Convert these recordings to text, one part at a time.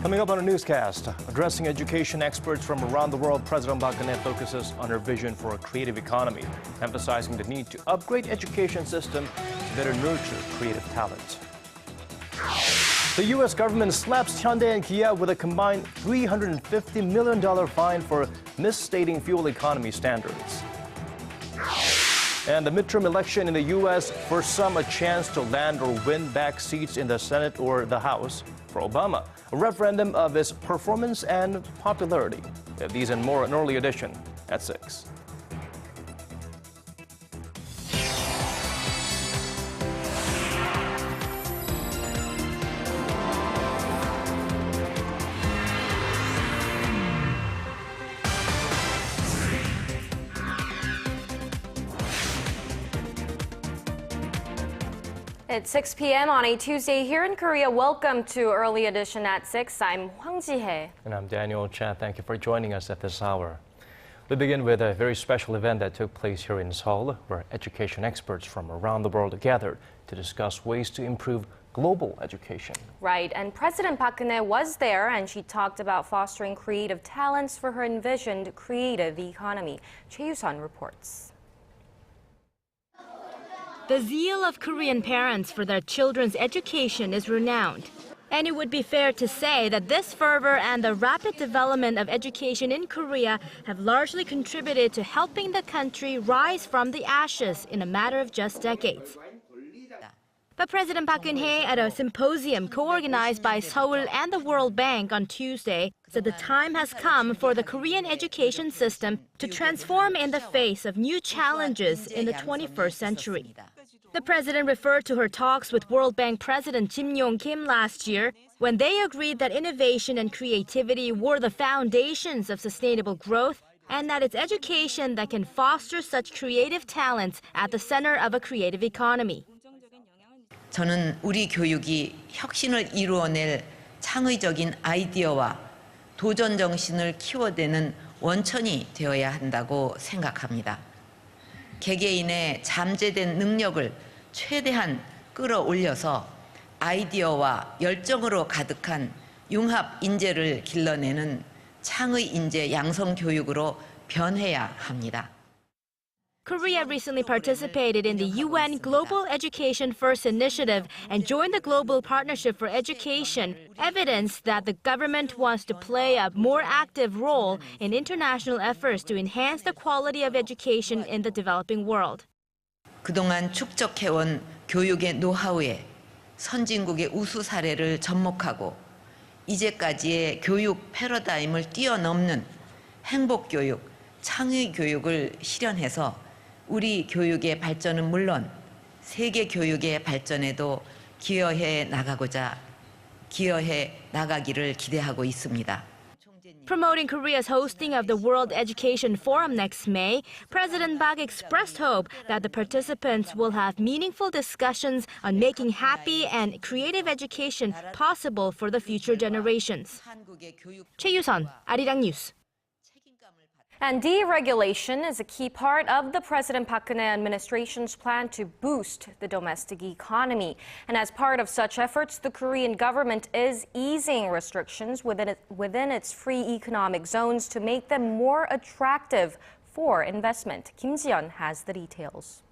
Coming up on a newscast, addressing education experts from around the world, President Park Geun-hye focuses on her vision for a creative economy, emphasizing the need to upgrade education system to better nurture creative talent. The U.S. government slaps Hyundai and Kia with a combined $350 million fine for misstating fuel economy standards. And the midterm election in the U.S., for some a chance to land or win back seats in the Senate or the House. For Obama, a referendum of his performance and popularity. These and more in early edition at 6. It's 6 p.m. on a Tuesday here in Korea. Welcome to Early Edition at 6. I'm Hwang Ji-hye. And I'm Daniel Choy. Thank you for joining us at this hour. We begin with a very special event that took place here in Seoul, where education experts from around the world gathered to discuss ways to improve global education. Right, and President Park Geun-hye was there, and she talked about fostering creative talents for her envisioned creative economy. Choi Yoo-sun reports. The zeal of Korean parents for their children's education is renowned. And it would be fair to say that this fervor and the rapid development of education in Korea have largely contributed to helping the country rise from the ashes in a matter of just decades. But President Park Geun-hye, at a symposium co-organized by Seoul and the World Bank on Tuesday, said the time has come for the Korean education system to transform in the face of new challenges in the 21st century. The president referred to her talks with World Bank President Kim Yong-kim last year, when they agreed that innovation and creativity were the foundations of sustainable growth, and that it's education that can foster such creative talents at the center of a creative economy. 저는 우리 교육이 혁신을 이루어낼 창의적인 아이디어와 도전 정신을 키워내는 원천이 되어야 한다고 생각합니다. 개개인의 잠재된 능력을 최대한 끌어올려서 아이디어와 열정으로 가득한 융합 인재를 길러내는 창의 인재 양성 교육으로 변해야 합니다. Korea recently participated in the UN Global Education First initiative and joined the Global Partnership for Education, evidence that the government wants to play a more active role in international efforts to enhance the quality of education in the developing world. 그동안 축적해온 교육의 노하우에 선진국의 우수 사례를 접목하고 이제까지의 교육 패러다임을 뛰어넘는 행복교육, 창의교육을 실현해서 우리 교육의 발전은 물론 세계 교육의 발전에도 기여해 나가기를 기대하고 있습니다. Promoting Korea's hosting of the World Education Forum next May, President Park expressed hope that the participants will have meaningful discussions on making happy and creative education possible for the future generations. Choi Yoo-sun, Arirang News. And deregulation is a key part of the President Park Geun-hye administration's plan to boost the domestic economy. And as part of such efforts, the Korean government is easing restrictions within its free economic zones to make them more attractive for investment. Kim Ji-yeon has the details.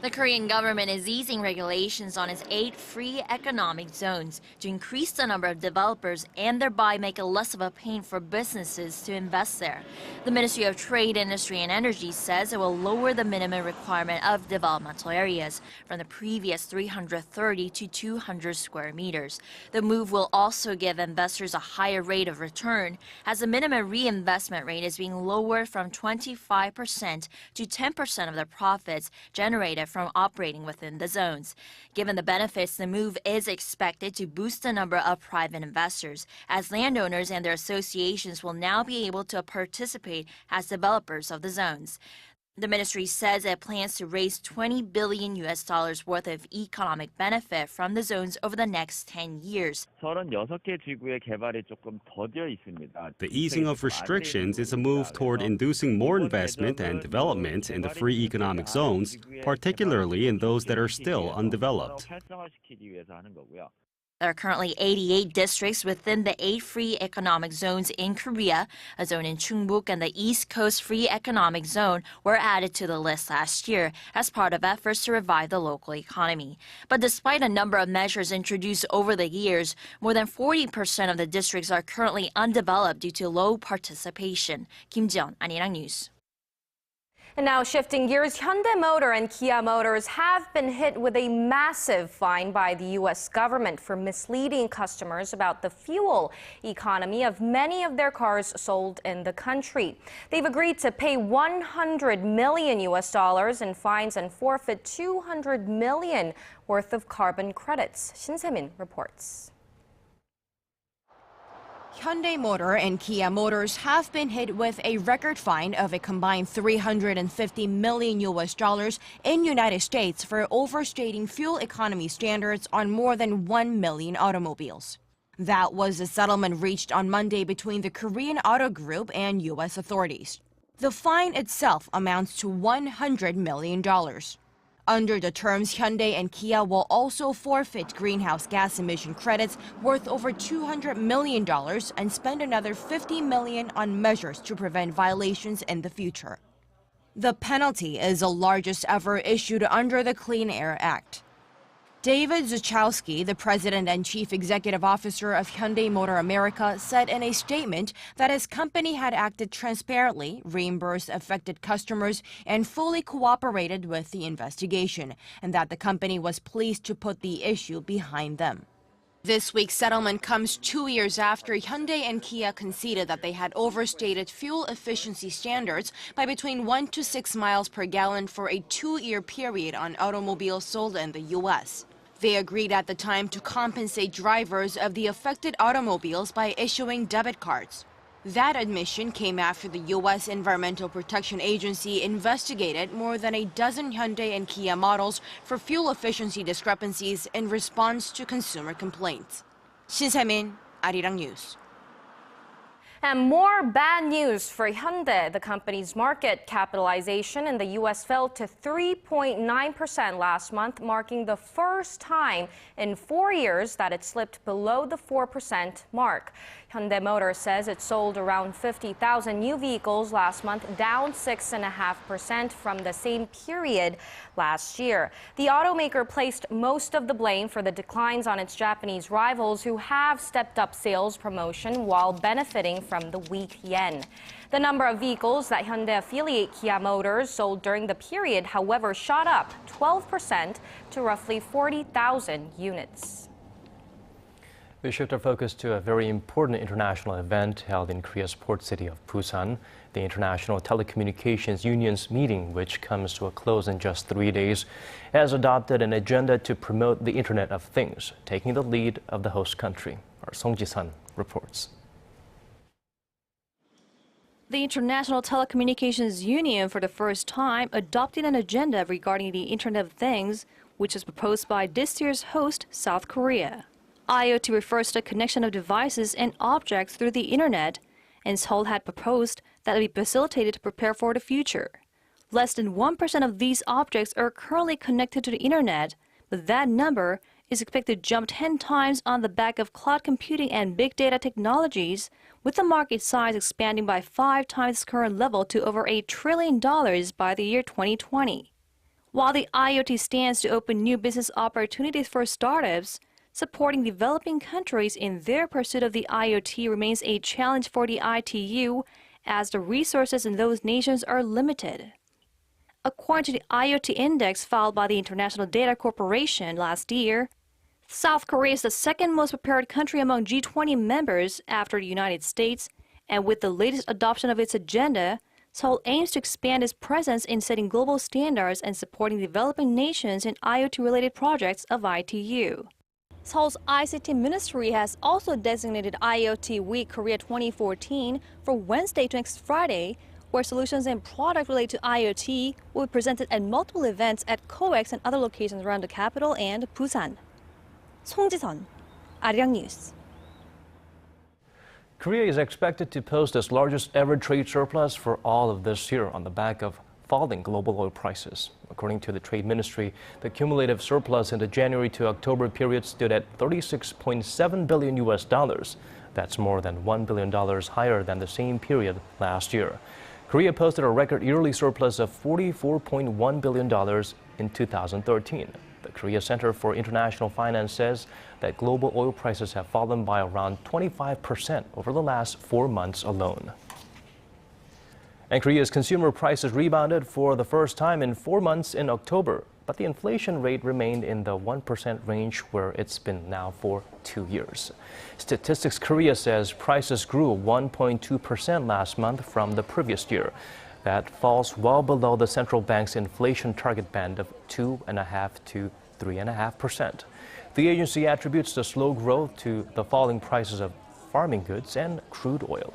The Korean government is easing regulations on its 8 free economic zones to increase the number of developers and thereby make it less of a pain for businesses to invest there. The Ministry of Trade, Industry and Energy says it will lower the minimum requirement of developmental areas from the previous 330 to 200 square meters. The move will also give investors a higher rate of return, as the minimum reinvestment rate is being lowered from 25% to 10% of the profits generated from operating within the zones. Given the benefits, the move is expected to boost the number of private investors, as landowners and their associations will now be able to participate as developers of the zones. The ministry says it plans to raise $20 billion worth of economic benefit from the zones over the next 10 years. The easing of restrictions is a move toward inducing more investment and development in the free economic zones, particularly in those that are still undeveloped. There are currently 88 districts within the 8 free economic zones in Korea. A zone in Chungbuk and the East Coast Free Economic Zone were added to the list last year as part of efforts to revive the local economy. But despite a number of measures introduced over the years, more than 40% of the districts are currently undeveloped due to low participation. Kim Ji-yeon, Arirang News. And now shifting gears, Hyundai Motor and Kia Motors have been hit with a massive fine by the U.S. government for misleading customers about the fuel economy of many of their cars sold in the country. They've agreed to pay $100 million in fines and forfeit $200 million worth of carbon credits. Shin Se-min reports. Hyundai Motor and Kia Motors have been hit with a record fine of a combined $350 million in United States for overstating fuel economy standards on more than 1 million automobiles. That was the settlement reached on Monday between the Korean Auto Group and U.S. authorities. The fine itself amounts to $100 million. Under the terms, Hyundai and Kia will also forfeit greenhouse gas emission credits worth over $200 million and spend another $50 million on measures to prevent violations in the future. The penalty is the largest ever issued under the Clean Air Act. David Zuchowski, the president and chief executive officer of Hyundai Motor America, said in a statement that his company had acted transparently, reimbursed affected customers, and fully cooperated with the investigation, and that the company was pleased to put the issue behind them. This week's settlement comes 2 years after Hyundai and Kia conceded that they had overstated fuel efficiency standards by between 1 to 6 miles per gallon for a 2-year period on automobiles sold in the U.S. They agreed at the time to compensate drivers of the affected automobiles by issuing debit cards. That admission came after the U.S. Environmental Protection Agency investigated more than a dozen Hyundai and Kia models for fuel efficiency discrepancies in response to consumer complaints. Shin Se-min, Arirang News. And more bad news for Hyundai. The company's market capitalization in the U.S. fell to 3.9% last month, marking the first time in 4 years that it slipped below the 4% mark. Hyundai Motor says it sold around 50,000 new vehicles last month, down 6.5% from the same period last year. The automaker placed most of the blame for the declines on its Japanese rivals, who have stepped up sales promotion while benefiting from the weak yen. The number of vehicles that Hyundai affiliate Kia Motors sold during the period, however, shot up 12% to roughly 40,000 units. We shift our focus to a very important international event held in Korea's port city of Busan. The International Telecommunications Union's meeting, which comes to a close in just 3 days, has adopted an agenda to promote the Internet of Things, taking the lead of the host country. Our Song Ji-sun reports. The International Telecommunications Union, for the first time, adopted an agenda regarding the Internet of Things, which was proposed by this year's host, South Korea. IoT refers to the connection of devices and objects through the Internet, and Seoul had proposed that it be facilitated to prepare for the future. Less than 1% of these objects are currently connected to the Internet, but that number is expected to jump 10 times on the back of cloud computing and big data technologies, with the market size expanding by 5 times its current level to over $8 trillion by the year 2020. While the IoT stands to open new business opportunities for startups, supporting developing countries in their pursuit of the IoT remains a challenge for the ITU, as the resources in those nations are limited. According to the IoT index filed by the International Data Corporation last year, South Korea is the second most prepared country among G20 members after the United States, and with the latest adoption of its agenda, Seoul aims to expand its presence in setting global standards and supporting developing nations in IoT-related projects of ITU. Seoul's ICT Ministry has also designated IoT Week Korea 2014 for Wednesday to next Friday, where solutions and products related to IoT will be presented at multiple events at COEX and other locations around the capital and Busan. Song Ji-sun, Arirang News. Korea is expected to post its largest ever trade surplus for all of this year on the back of falling global oil prices. According to the Trade Ministry, the cumulative surplus in the January to October period stood at $36.7 billion. That's more than $1 billion higher than the same period last year. Korea posted a record yearly surplus of $44.1 billion in 2013. The Korea Center for International Finance says that global oil prices have fallen by around 25% over the last 4 months alone. And Korea's consumer prices rebounded for the first time in 4 months in October, but the inflation rate remained in the 1% range where it's been now for 2 years. Statistics Korea says prices grew 1.2% last month from the previous year. That falls well below the central bank's inflation target band of 2.5% to 3.5%. The agency attributes the slow growth to the falling prices of farming goods and crude oil.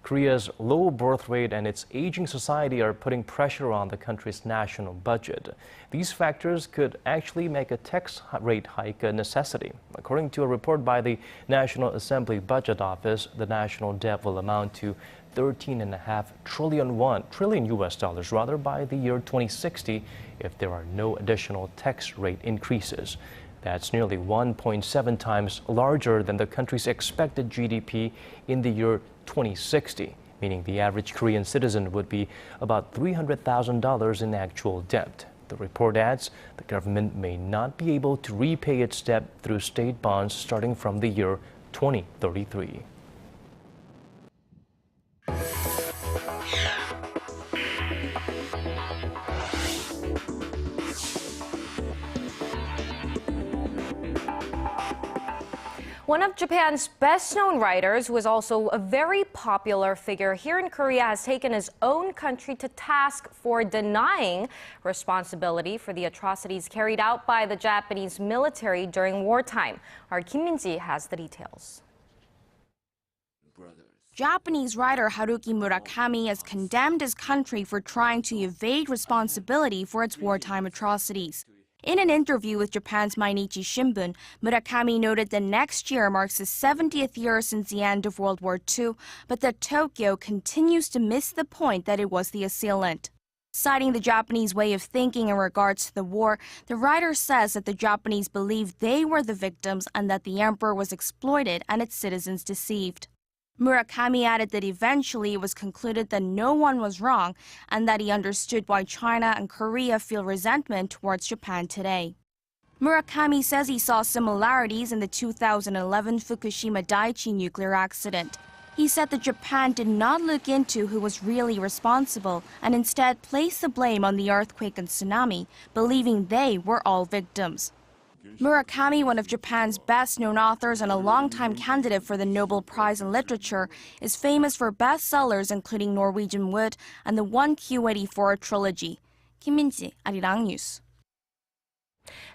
Korea's low birth rate and its aging society are putting pressure on the country's national budget. These factors could actually make a tax rate hike a necessity. According to a report by the National Assembly Budget Office, the national debt will amount to 13.5 trillion US dollars by the year 2060 if there are no additional tax rate increases. That's nearly 1.7 times larger than the country's expected GDP in the year 2060, meaning the average Korean citizen would be about $300,000 in actual debt. The report adds the government may not be able to repay its debt through state bonds starting from the year 2033. One of Japan's best-known writers, who is also a very popular figure here in Korea, has taken his own country to task for denying responsibility for the atrocities carried out by the Japanese military during wartime. Our Kim Min-ji has the details. Japanese writer Haruki Murakami has condemned his country for trying to evade responsibility for its wartime atrocities. In an interview with Japan's Mainichi Shimbun, Murakami noted that next year marks the 70th year since the end of World War II, but that Tokyo continues to miss the point that it was the assailant. Citing the Japanese way of thinking in regards to the war, the writer says that the Japanese believed they were the victims and that the emperor was exploited and its citizens deceived. Murakami added that eventually it was concluded that no one was wrong and that he understood why China and Korea feel resentment towards Japan today. Murakami says he saw similarities in the 2011 Fukushima Daiichi nuclear accident. He said that Japan did not look into who was really responsible and instead placed the blame on the earthquake and tsunami, believing they were all victims. Murakami, one of Japan's best-known authors and a longtime candidate for the Nobel Prize in Literature, is famous for bestsellers including Norwegian Wood and the 1Q84 trilogy. Kim Min-ji, Arirang News.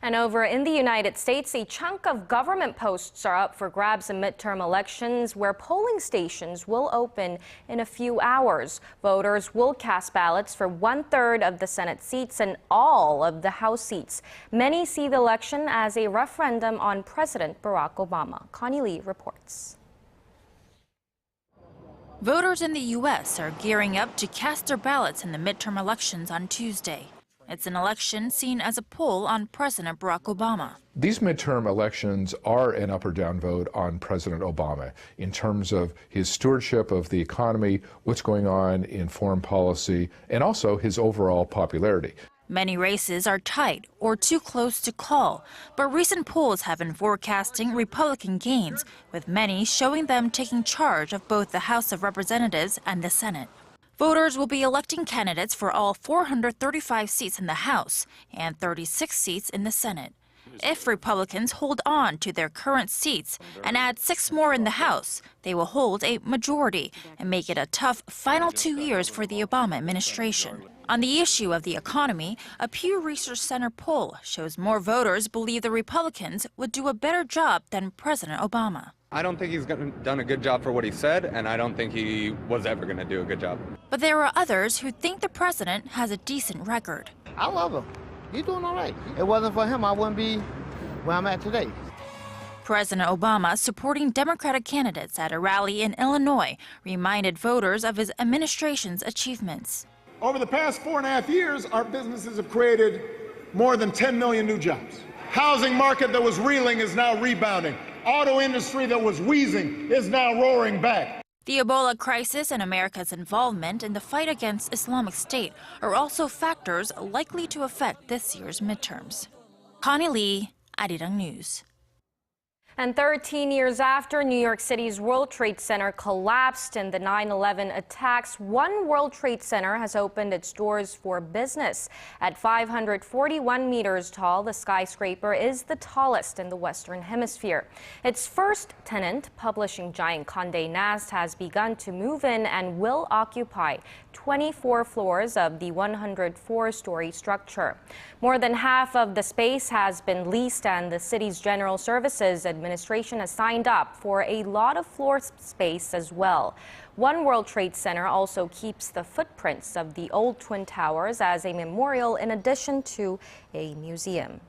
And over in the United States, a chunk of government posts are up for grabs in midterm elections, where polling stations will open in a few hours. Voters will cast ballots for 1/3 of the Senate seats and all of the House seats. Many see the election as a referendum on President Barack Obama. Connie Lee reports. Voters in the U.S. are gearing up to cast their ballots in the midterm elections on Tuesday. It's an election seen as a poll on President Barack Obama. These midterm elections are an up or down vote on President Obama in terms of his stewardship of the economy, what's going on in foreign policy, and also his overall popularity. Many races are tight or too close to call, but recent polls have been forecasting Republican gains, with many showing them taking charge of both the House of Representatives and the Senate. Voters will be electing candidates for all 435 seats in the House and 36 seats in the Senate. If Republicans hold on to their current seats and add 6 more in the House, they will hold a majority and make it a tough final 2 years for the Obama administration. On the issue of the economy, a Pew Research Center poll shows more voters believe the Republicans would do a better job than President Obama. I don't think he's done a good job for what he said, and I don't think he was ever going to do a good job. But there are others who think the president has a decent record. I love him. He's doing all right. If it wasn't for him, I wouldn't be where I'm at today. President Obama, supporting Democratic candidates at a rally in Illinois, reminded voters of his administration's achievements. Over the past 4.5 years, our businesses have created more than 10 million new jobs. Housing market that was reeling is now rebounding. Auto industry that was wheezing is now roaring back. The Ebola crisis and America's involvement in the fight against Islamic State are also factors likely to affect this year's midterms. Connie Lee, Arirang News. And 13 years after New York City's World Trade Center collapsed in the 9/11 attacks, one World Trade Center has opened its doors for business. At 541 meters tall, the skyscraper is the tallest in the Western Hemisphere. Its first tenant, publishing giant Condé Nast, has begun to move in and will occupy 24 floors of the 104-story structure. More than half of the space has been leased, and the city's General Services Administration has signed up for a lot of floor space as well. One World Trade Center also keeps the footprints of the old Twin Towers as a memorial in addition to a museum.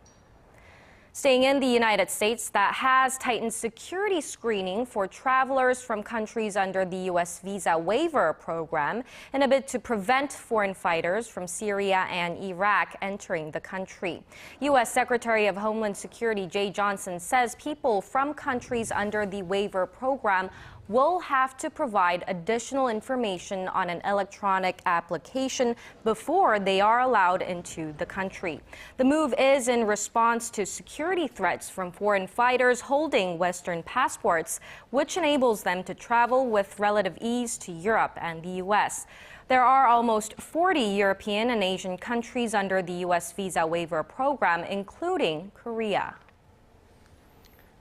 Staying in the United States, that has tightened security screening for travelers from countries under the U.S. visa waiver program in a bid to prevent foreign fighters from Syria and Iraq entering the country. U.S. Secretary of Homeland Security Jay Johnson says people from countries under the waiver program will have to provide additional information on an electronic application before they are allowed into the country. The move is in response to security threats from foreign fighters holding Western passports, which enables them to travel with relative ease to Europe and the U.S. There are almost 40 European and Asian countries under the U.S. visa waiver program, including Korea.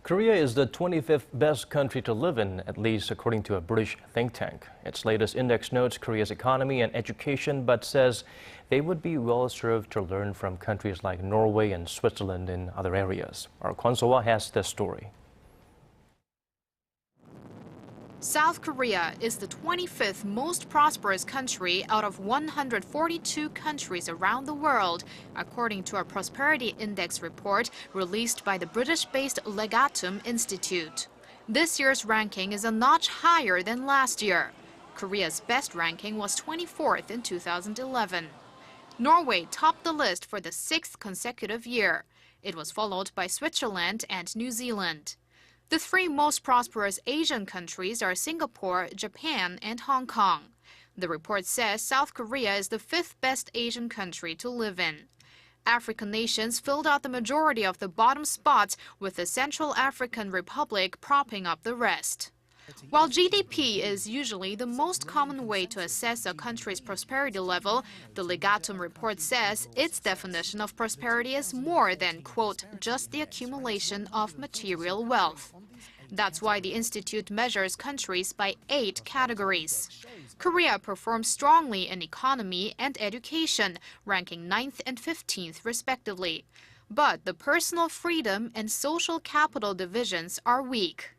Korea is the 25th best country to live in, at least according to a British think tank. Its latest index notes Korea's economy and education, but says they would be well served to learn from countries like Norway and Switzerland in other areas. Our Kwon So-hwa has this story. South Korea is the 25th most prosperous country out of 142 countries around the world, according to a Prosperity Index report released by the British-based Legatum Institute. This year's ranking is a notch higher than last year. Korea's best ranking was 24th in 2011. Norway topped the list for the 6th consecutive year. It was followed by Switzerland and New Zealand. The three most prosperous Asian countries are Singapore, Japan, and Hong Kong. The report says South Korea is the 5th best Asian country to live in. African nations filled out the majority of the bottom spots, with the Central African Republic propping up the rest. While GDP is usually the most common way to assess a country's prosperity level, the Legatum report says its definition of prosperity is more than, quote, just the accumulation of material wealth. That's why the institute measures countries by 8 categories. Korea performs strongly in economy and education, ranking 9th and 15th respectively. But the personal freedom and social capital divisions are weak.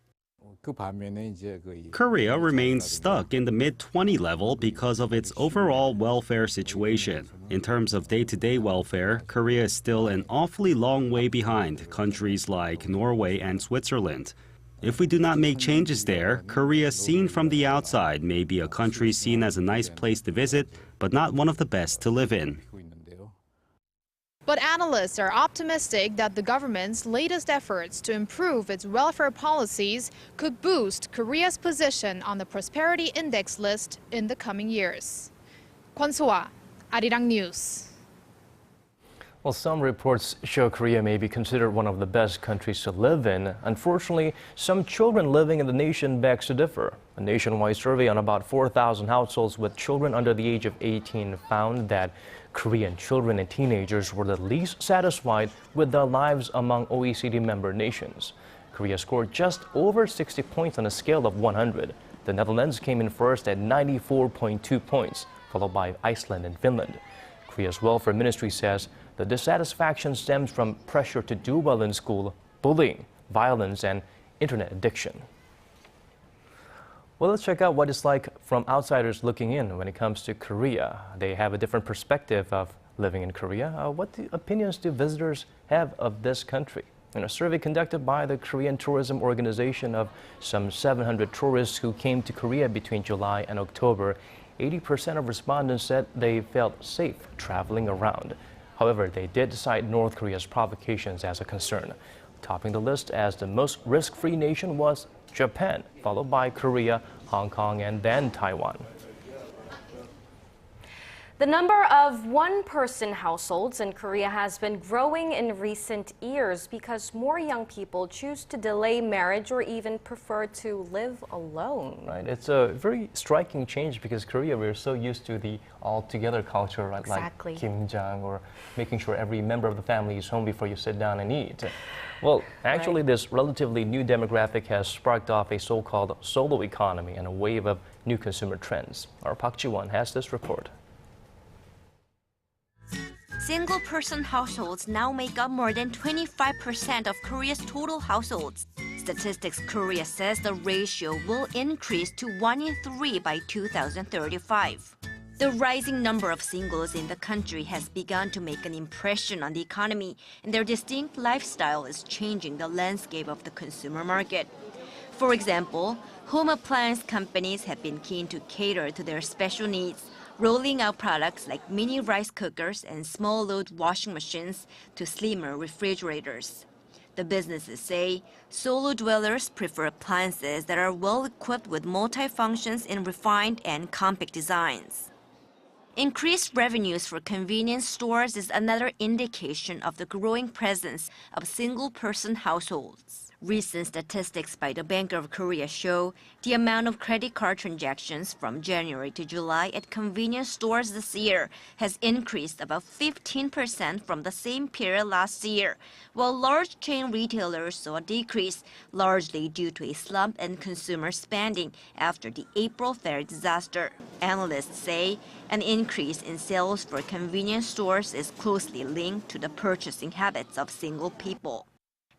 Korea remains stuck in the mid-20 level because of its overall welfare situation. In terms of day-to-day welfare, Korea is still an awfully long way behind countries like Norway and Switzerland. If we do not make changes there, Korea seen from the outside may be a country seen as a nice place to visit, but not one of the best to live in. But analysts are optimistic that the government's latest efforts to improve its welfare policies could boost Korea's position on the Prosperity Index list in the coming years. Kwon So-hwa, Arirang News. Well, some reports show Korea may be considered one of the best countries to live in. Unfortunately, some children living in the nation begs to differ. A nationwide survey on about 4,000 households with children under the age of 18 found that Korean children and teenagers were the least satisfied with their lives among OECD member nations. Korea scored just over 60 points on a scale of 100. The Netherlands came in first at 94.2 points, followed by Iceland and Finland. Korea's welfare ministry says the dissatisfaction stems from pressure to do well in school, bullying, violence, and internet addiction. Well, let's check out what it's like from outsiders looking in when it comes to Korea. They have a different perspective of living in Korea. What opinions do visitors have of this country? In a survey conducted by the Korean Tourism Organization of some 700 tourists who came to Korea between July and October, 80% of respondents said they felt safe traveling around. However, they did cite North Korea's provocations as a concern. Topping the list as the most risk-free nation was Japan, followed by Korea, Hong Kong, and then Taiwan. The number of one-person households in Korea has been growing in recent years because more young people choose to delay marriage or even prefer to live alone. Right, it's a very striking change because Korea, we're so used to the all-together culture, right? Exactly. Like kimjang, or making sure every member of the family is home before you sit down and eat. Well, actually, this relatively new demographic has sparked off a so-called solo economy and a wave of new consumer trends. Our Park Ji-hye has this report. Single-person households now make up more than 25% of Korea's total households. Statistics Korea says the ratio will increase to 1 in 3 by 2035. The rising number of singles in the country has begun to make an impression on the economy, and their distinct lifestyle is changing the landscape of the consumer market. For example, home appliance companies have been keen to cater to their special needs, rolling out products like mini rice cookers and small-load washing machines to slimmer refrigerators. The businesses say solo dwellers prefer appliances that are well-equipped with multi-functions in refined and compact designs. Increased revenues for convenience stores is another indication of the growing presence of single-person households. Recent statistics by the Bank of Korea show the amount of credit card transactions from January to July at convenience stores this year has increased about 15% from the same period last year, while large chain retailers saw a decrease, largely due to a slump in consumer spending after the April Fair disaster. Analysts say an increase in sales for convenience stores is closely linked to the purchasing habits of single people.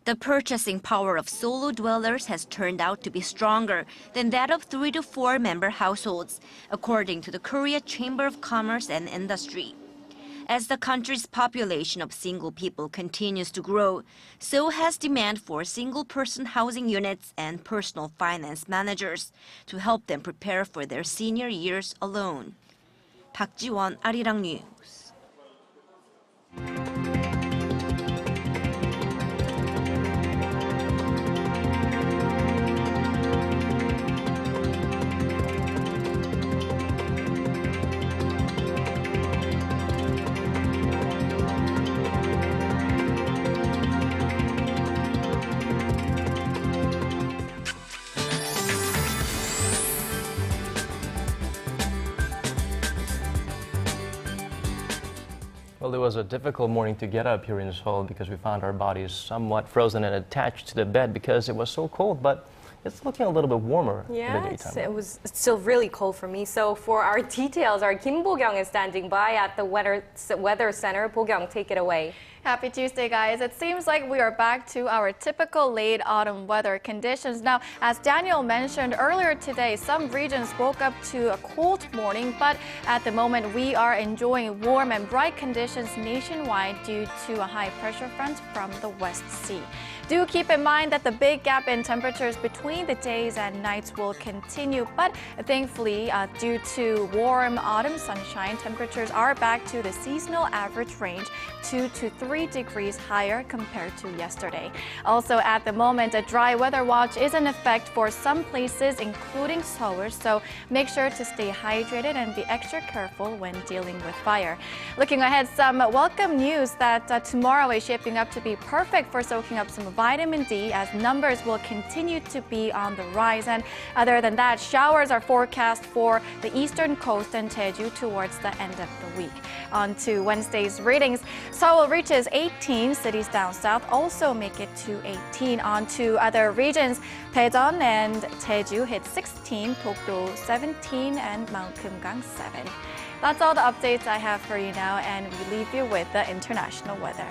The purchasing power of solo dwellers has turned out to be stronger than that of 3 to 4 member households, according to the Korea Chamber of Commerce and Industry. As the country's population of single people continues to grow, so has demand for single-person housing units and personal finance managers to help them prepare for their senior years alone. Park Ji-hye, Arirang News. Well, it was a difficult morning to get up here in Seoul because we found our bodies somewhat frozen and attached to the bed because it was so cold, but it's looking a little bit warmer in the daytime. It's still really cold for me. So for our details, our Kim Bo-kyung is standing by at the Weather Center. Bo-kyung, take it away. Happy Tuesday, guys. It seems like we are back to our typical late autumn weather conditions. Now, as Daniel mentioned earlier today, some regions woke up to a cold morning, but at the moment we are enjoying warm and bright conditions nationwide due to a high pressure front from the West Sea. Do keep in mind that the big gap in temperatures between the days and nights will continue, but thankfully, due to warm autumn sunshine, temperatures are back to the seasonal average range, 2 to 3 degrees higher compared to yesterday. Also, at the moment, a dry weather watch is in effect for some places, including Seoul, so make sure to stay hydrated and be extra careful when dealing with fire. Looking ahead, some welcome news that tomorrow is shaping up to be perfect for soaking up some vitamin D, as numbers will continue to be on the rise. And other than that, showers are forecast for the eastern coast and Jeju towards the end of the week. On to Wednesday's ratings. Seoul reaches 18, cities down south also make it to 18. On to other regions. Daejeon and Jeju hit 16, Dokdo 17, and Mount Kumgang 7. That's all the updates I have for you now, and we leave you with the international weather.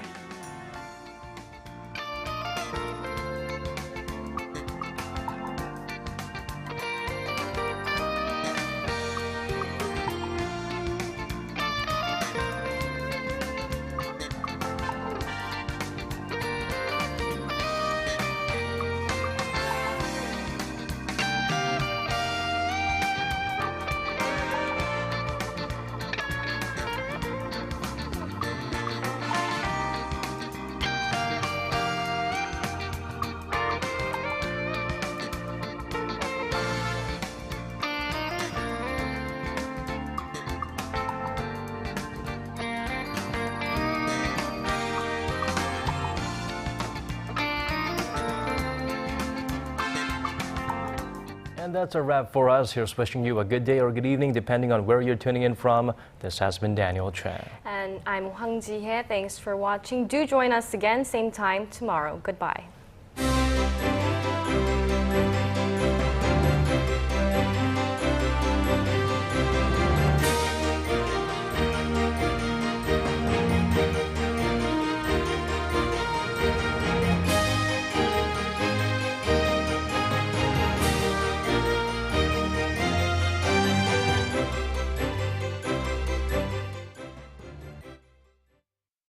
And that's a wrap for us. Here's wishing you a good day or good evening, depending on where you're tuning in from. This has been Daniel Choy. And I'm Hwang Ji-hye. Thanks for watching. Do join us again, same time tomorrow. Goodbye.